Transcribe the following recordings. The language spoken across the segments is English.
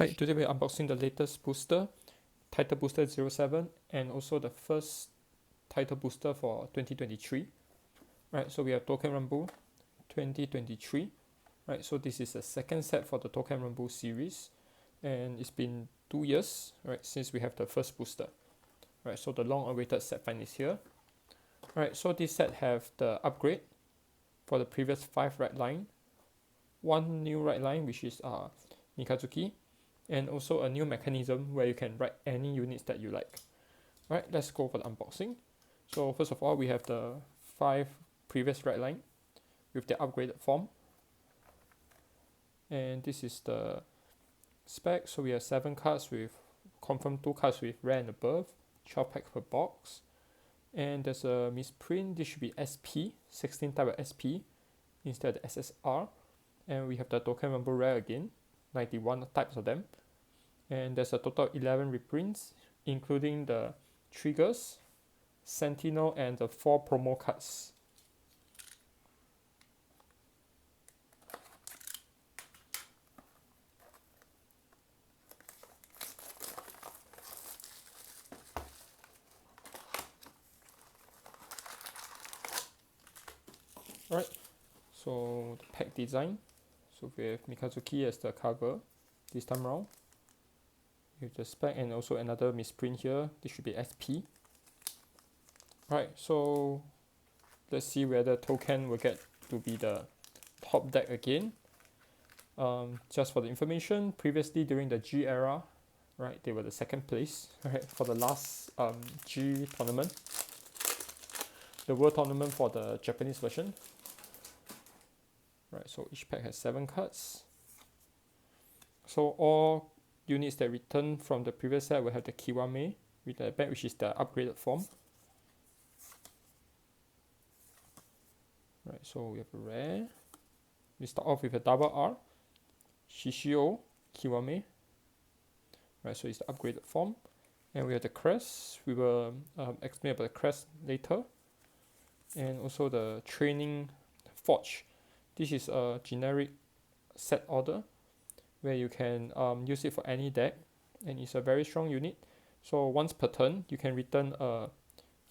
Hi, today we're unboxing the latest booster, Title Booster 07, and also the first title booster for 2023. Right, so we have Touken Ranbu 2023. Right, so this is the second set for the Touken Ranbu series, and it's been 2 years, right, since we have the first booster. Right, so the long-awaited set find is here. Right, so this set have the upgrade for the previous 5 red line, one new red line which is Mikazuki, and also a new mechanism where you can write any units that you like. Right, let's go for the unboxing. So first of all, we have the 5 previous red line with the upgraded form, and this is the spec. So we have 7 cards with confirmed 2 cards with rare and above, 12 packs per box, and there's a misprint. This should be SP 16 type of SP instead of the SSR, and we have the Touken Ranbu rare again, 91 types of them, and there's a total of 11 reprints including the triggers, sentinel, and the 4 promo cards. Alright, so the pack design. So we have Mikazuki as the cover this time around, with the spec and also another misprint here. This should be SP. Right, so let's see whether Touken will get to be the top deck again. Just for the information, previously during the G era, right, they were the second place, right, for the last G tournament, the world tournament for the Japanese version. Right, so each pack has 7 cards. So all units that return from the previous set will have the Kiwame with the back, which is the upgraded form. Right, so we have a rare. We start off with a double R, Shishio Kiwame. Right, so it's the upgraded form. And we have the crest. We will explain about the crest later. And also the training forge. This is a generic set order where you can use it for any deck, and it's a very strong unit. So once per turn, you can return a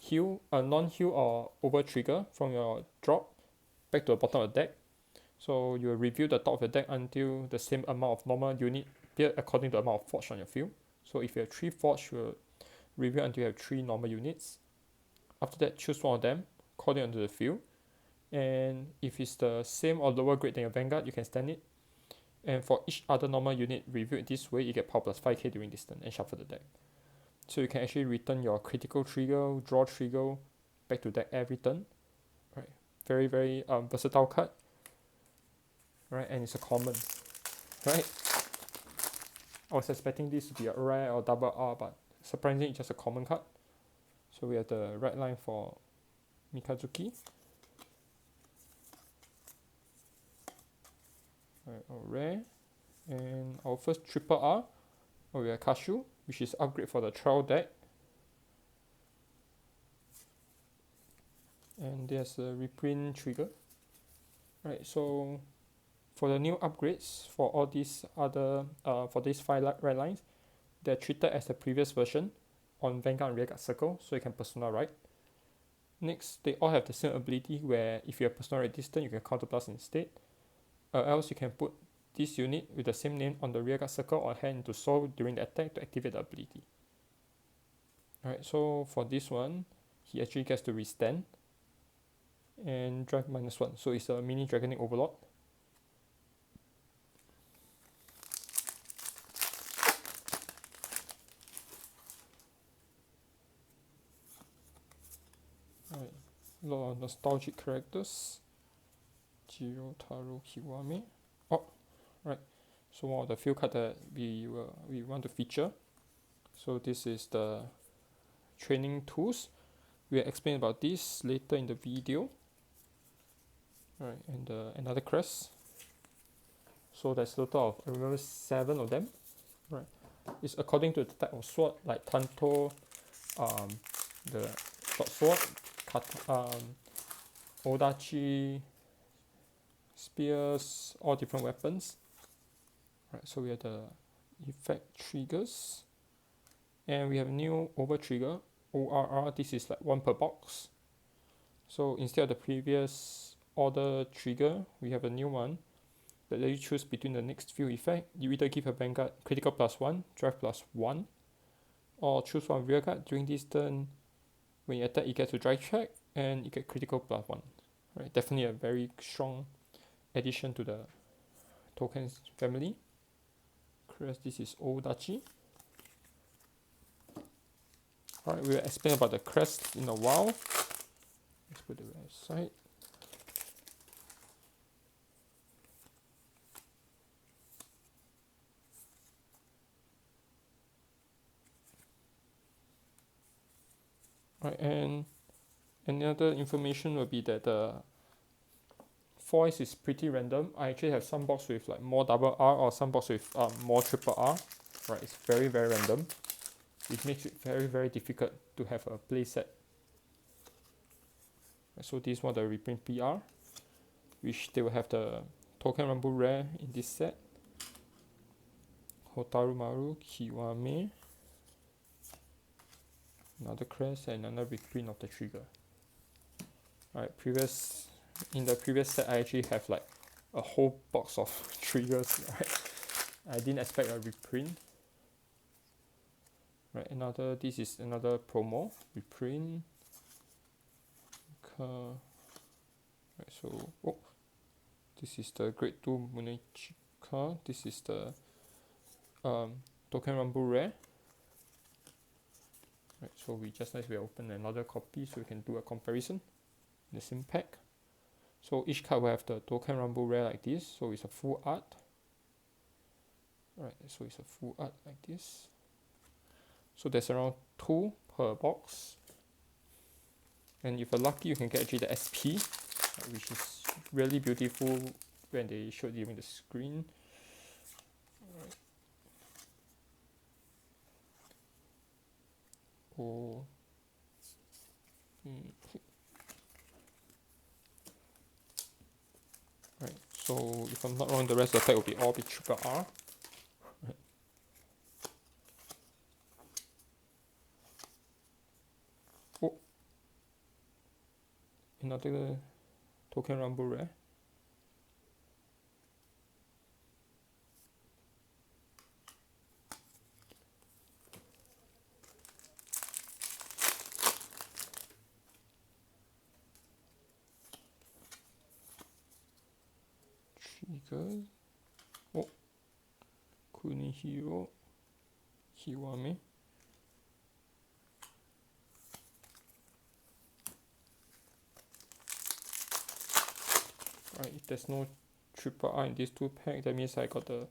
heal, a non-heal or over trigger from your drop back to the bottom of the deck. So you will review the top of the deck until the same amount of normal unit appear according to the amount of forge on your field. So if you have 3 forge, you will review until you have 3 normal units. After that, choose one of them, call it onto the field. And if it's the same or lower grade than your Vanguard, you can stand it. And for each other normal unit reviewed this way, you get power plus 5k during this turn and shuffle the deck. So you can actually return your critical trigger, draw trigger back to deck every turn. Right, very very versatile card. Right, and it's a common. Right, I was expecting this to be a rare or double R, but surprisingly it's just a common card. So we have the red line for Mikazuki. Right, rare, and our first triple R, we have Kashu, which is upgrade for the trial deck, and there's a reprint trigger. Right, so for the new upgrades for all these other for these 5 red lines, they're treated as the previous version on Vanguard and Rearguard Circle, so you can personal write. Next, they all have the same ability where if you have personal write distant, you can counterblast instead. Else you can put this unit with the same name on the rearguard circle or hand into soul during the attack to activate the ability. Alright, so for this one, he actually gets to restand and drive -1, so it's a mini Dragonic Overlord. Alright, a lot of nostalgic characters. Jirotaro Kiwame. Oh, right. So one of the few cards that we want to feature. So this is the training tools. We'll explain about this later in the video. Alright, and another crest. So there's a total of, I remember, 7 of them. Right. It's according to the type of sword, like Tanto, the short sword, Odachi, spears, all different weapons. Right, so we have the effect triggers, and we have a new over trigger ORR. This is like 1 per box. So instead of the previous order trigger, we have a new one that let you choose between the next few effect. You either give a vanguard critical +1, drive +1, or choose one rear guard. During this turn, when you attack, you get to drive check and you get critical +1. Right, definitely a very strong addition to the tokens family. This is Odachi. Alright, we'll explain about the crest in a while. Let's put the website. Right, and another information will be that the foils is pretty random. I actually have some box with like more double R or some box with more triple R. Right, it's very random, which makes it very difficult to have a play set. Right, so this one the reprint PR, which they will have the Touken Ranbu rare in this set. Hotaru Maru, Kiwame, another crest, and another reprint of the trigger. Alright, in the previous set I actually have like a whole box of triggers, right? I didn't expect a reprint. Right, this is another promo reprint. Right, so this is the grade 2 Munechika. This is the Touken Ranbu rare. Right, so we open another copy so we can do a comparison in the same pack. So each card will have the Touken Ranbu rare like this, so it's a full art. Right, so it's a full art like this. So there's around 2 per box. And if you're lucky, you can get actually the SP, which is really beautiful when they showed during the screen. Right. Oh. Right, so if I'm not wrong, the rest of the pack will be all triple R. Right. Oh, another Touken Ranbu rare. Trigger. Oh, Kunihiro, Kiwame. Right, if there's no triple R in these 2 packs, that means I got the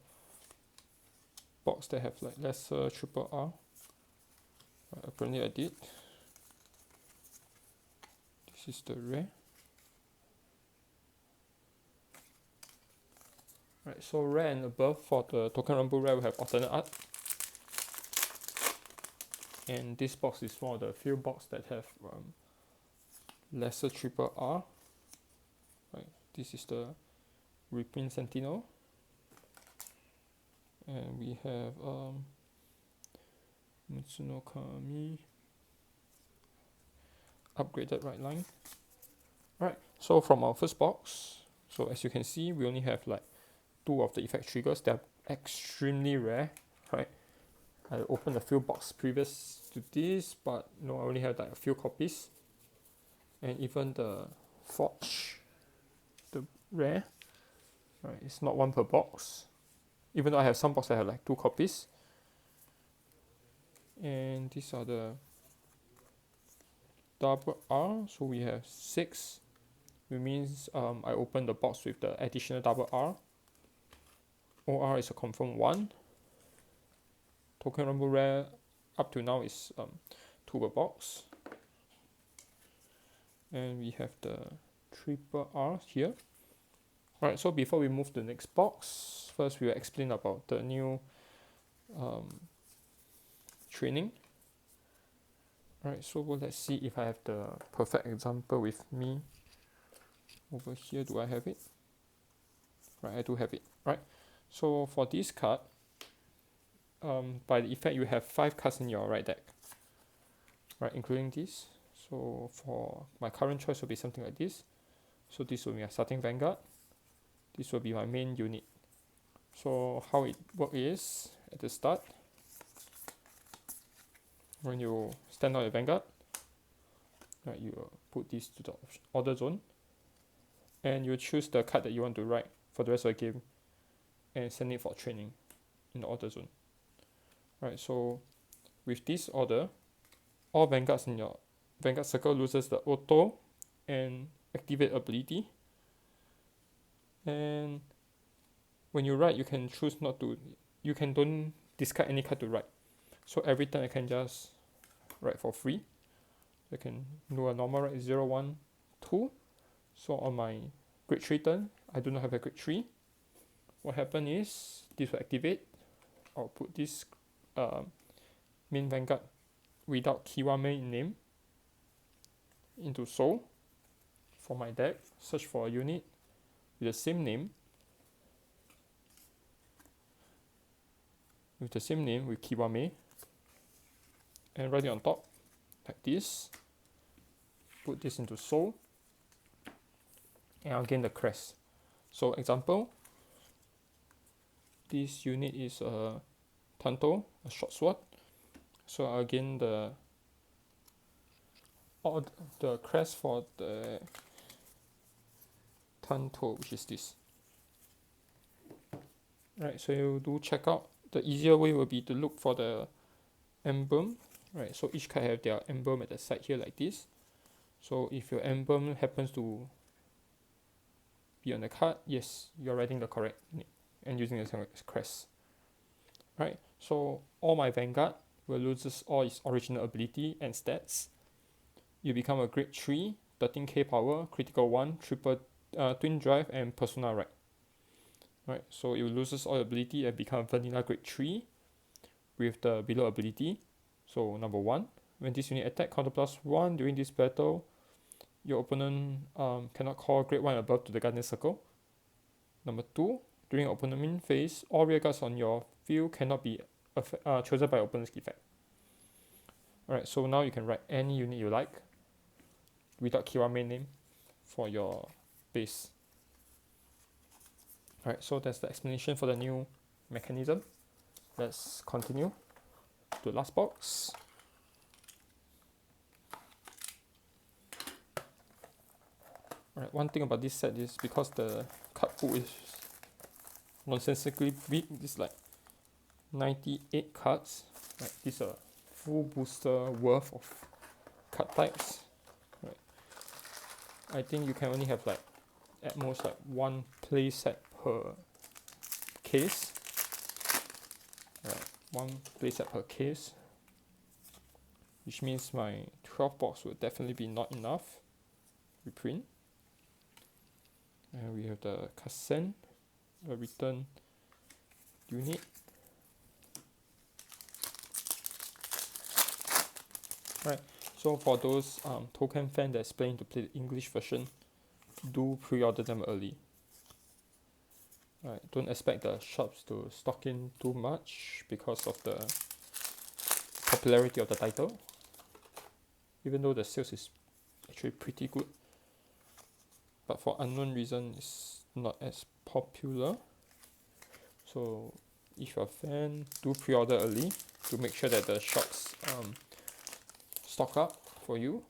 box that have like lesser triple R. Right, apparently I did. This is the rare. Right, so rare and above for the Touken Ranbu rare we have alternate art. And this box is one of the few boxes that have lesser triple R. Right, this is the reprint Sentinel. And we have Mitsuno Kami, upgraded right line. Right, so from our first box, so as you can see, we only have like 2 of the effect triggers. They're extremely rare, right? I opened a few boxes previous to this, but no, I only have like a few copies. And even the Forge, the rare, right? It's not 1 per box. Even though I have some boxes that have like 2 copies. And these are the double R, so we have 6. Which means I opened the box with the additional double R. OR is a confirm 1. Touken Ranbu rare up to now is 2 per box. And we have the triple R here. Alright, so before we move to the next box, first we will explain about the new training. Alright, so let's see if I have the perfect example with me. Over here, do I have it? Right, I do have it. Right, so for this card, by the effect, you have 5 cards in your right deck, right, including this. So for my current choice will be something like this. So this will be my starting vanguard. This will be my main unit. So how it works is, at the start, when you stand out your vanguard, right, you put this to the order zone, and you choose the card that you want to write for the rest of the game, and send it for training in the order zone. Right, so with this order, all vanguards in your vanguard circle loses the auto and activate ability. And when you write, you can choose not to, don't discard any card to write. So every time I can just write for free. I can do a normal write 0, 1, 2. So on my grade 3 turn, I do not have a grade 3. What happens is, this will activate. I'll put this main vanguard without Kiwame name into Soul for my deck. Search for a unit with the same name, with Kiwame, and write it on top like this. Put this into Soul, and I'll gain the crest. So example, this unit is a Tanto, a short sword. So I'll gain the crest for the Tanto, which is this. Right, so you do check out. The easier way will be to look for the emblem. Right, so each card have their emblem at the side here like this. So if your emblem happens to be on the card, yes, you're writing the correct name and using the same crest. Right, so all my vanguard will lose all its original ability and stats. You become a grade 3, 13k power, critical 1, triple twin drive, and persona right. Right, so it loses all ability and become vanilla grade 3 with the below ability. So number 1, when this unit attack, counter +1 during this battle, your opponent cannot call grade 1 above to the guardian circle. Number 2, during opponent main phase, all rear guards on your field cannot be chosen by opponent's effect. Alright, so now you can write any unit you like without Kiwame name for your base. Alright, so that's the explanation for the new mechanism. Let's continue to the last box. Alright, one thing about this set is because the card pool is nonsensically big, it's like 98 cards. Right, this is a full booster worth of card types. Right. I think you can only have like at most like 1 play set per case. Right, 1 play set per case, which means my 12 box will definitely be not enough. Reprint. And we have the Kasen, a return unit. Right, so for those Touken fans that's planning to play the English version, do pre-order them early. Right, don't expect the shops to stock in too much because of the popularity of the title. Even though the sales is actually pretty good, but for unknown reason it's not as popular. So if you're a fan, do pre-order early to make sure that the shops stock up for you.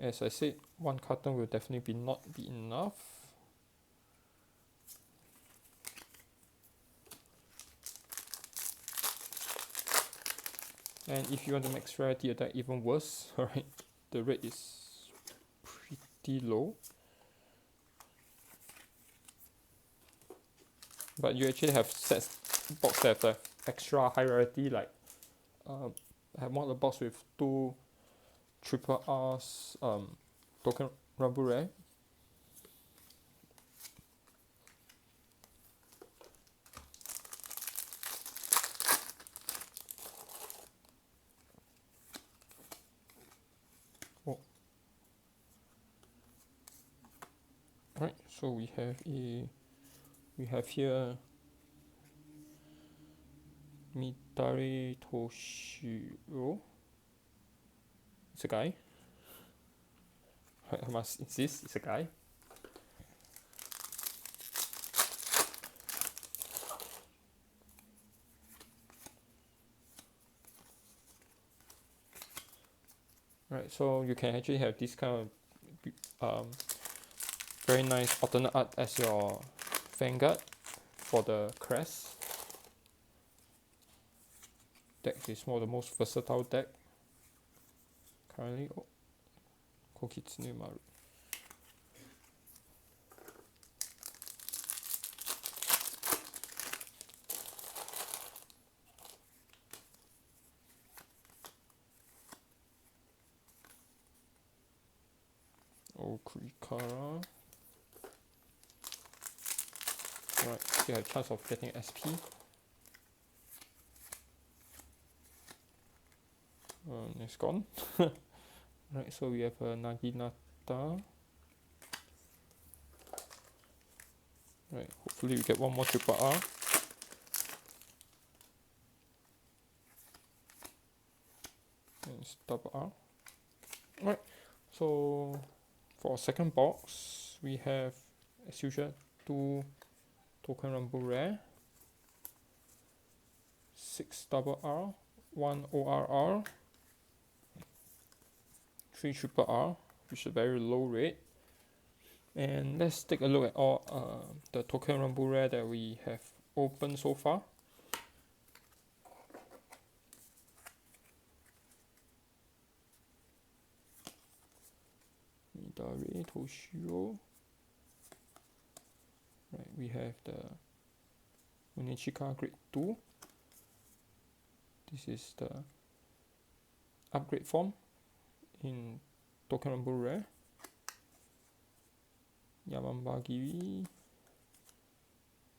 As I said, 1 carton will definitely not be enough. And if you want the max rarity attack even worse, alright, the rate is pretty low. But you actually have sets box that have the extra high rarity, like I have one of the box with 2 triple R's Touken Ranbu rare. Oh. Alright, so we have here Mitare Toshiro. It's a guy. I must insist, it's a guy. Right, so you can actually have this kind of very nice alternate art as your vanguard for the crest. Deck is one of the most versatile deck currently. Oh, Kokitsune Maru. Okurikara. Right, you have a chance of getting SP. It's gone. Right, so we have a Naginata. Right, hopefully we get one more triple R. And it's double R. Right, so for our second box, we have, as usual, 2 Touken Ranbu Rare, 6 double R, 1 ORR, 3 triple R, which is a very low rate. And let's take a look at all the Touken Ranbu Rare that we have opened so far. Mitare Toshiro. Right, we have the Unichika Grade 2. This is the upgrade form in Touken Ranbu Rare. Yamambagiri,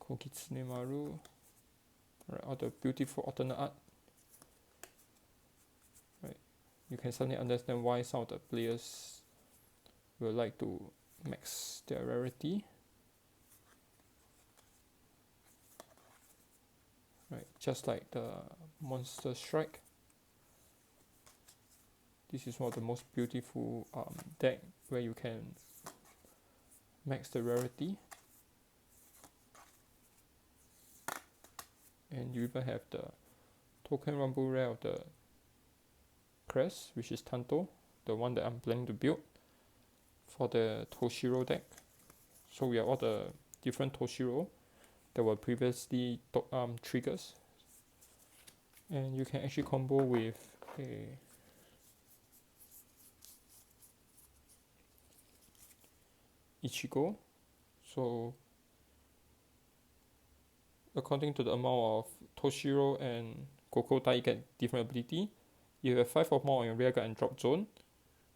Kokitsune Maru. Right, all the beautiful alternate art. Right, you can suddenly understand why some of the players will like to max their rarity. Right, just like the Monster Strike. This is one of the most beautiful deck where you can max the rarity. And you even have the Touken Ranbu Rare of the crest, which is Tanto, the one that I'm planning to build for the Toshiro deck. So we have all the different Toshiro that were previously triggers, and you can actually combo with a Ichigo. So according to the amount of Toshiro and Kokotai, you get different ability. If you have 5 or more on your rear guard and drop zone,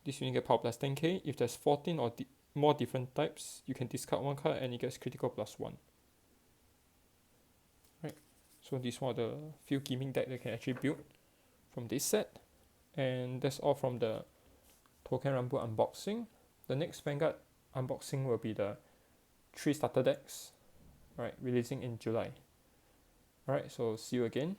this unit get power plus 10k. If there's 14 or more different types, you can discard 1 card and it gets critical plus 1. Right, so this is one of the few gimmick deck that you can actually build from this set. And that's all from the Touken Ranbu unboxing. The next Vanguard unboxing will be the 3 starter decks, right, releasing in July. Alright, so see you again.